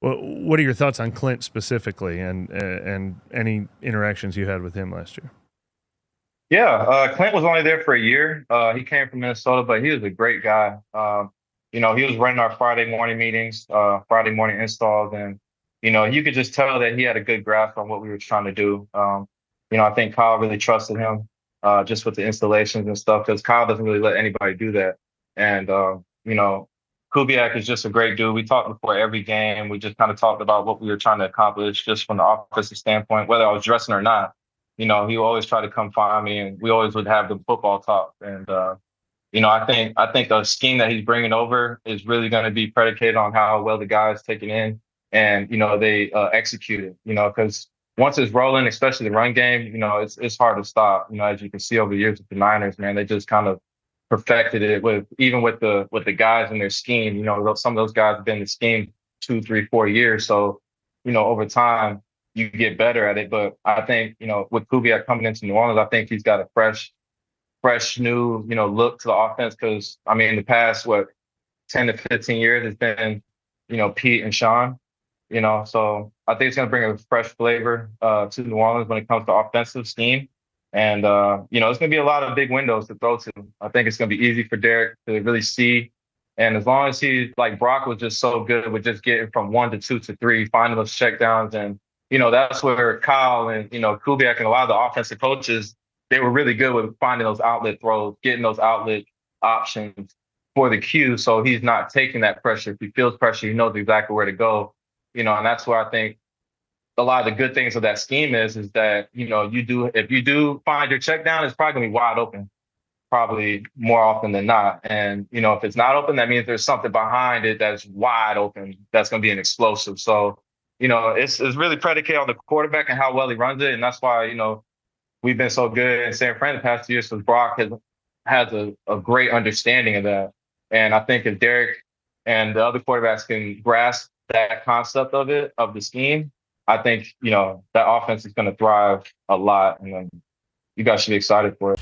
Well, what are your thoughts on Klint specifically, and any interactions you had with him last year? Yeah, Klint was only there for a year. He came from Minnesota, but he was a great guy. He was running our Friday morning meetings, Friday morning installs, and you could just tell that he had a good grasp on what we were trying to do. I think Kyle really trusted him, just with the installations and stuff, because Kyle doesn't really let anybody do that. And Kubiak is just a great dude. We talked before every game. We just kind of talked about what we were trying to accomplish, just from the offensive standpoint, whether I was dressing or not. He always tried to come find me, and we always would have the football talk. And I think the scheme that he's bringing over is really going to be predicated on how well the guys take it in, and they execute it. Because once it's rolling, especially the run game, it's hard to stop. As you can see over the years with the Niners, man, they just kind of perfected it with the guys in their scheme. Some of those guys have been in the scheme 2, 3, 4 years, so over time you get better at it. But I think, with Kubiak coming into New Orleans, I think he's got a fresh new, look to the offense. Because I mean, in the past, 10 to 15 years, it's been, Pete and Sean. So I think it's going to bring a fresh flavor to New Orleans when it comes to offensive scheme. And it's going to be a lot of big windows to throw to. I think it's going to be easy for Derek to really see. And as long as he, like Brock was just so good with just getting from 1 to 2 to 3, finding those checkdowns. And that's where Kyle and, Kubiak and a lot of the offensive coaches, they were really good with finding those outlet throws, getting those outlet options for the Q. So he's not taking that pressure. If he feels pressure, he knows exactly where to go. And that's where I think a lot of the good things of that scheme is that, if you do find your check down, it's probably gonna be wide open, probably more often than not. And, if it's not open, that means there's something behind it that's wide open, that's going to be an explosive. So, it's really predicated on the quarterback and how well he runs it. And that's why, we've been so good in San Fran the past 2 years, because Brock has a great understanding of that. And I think if Derek and the other quarterbacks can grasp that concept of the scheme, I think, that offense is going to thrive a lot. And then you guys should be excited for it.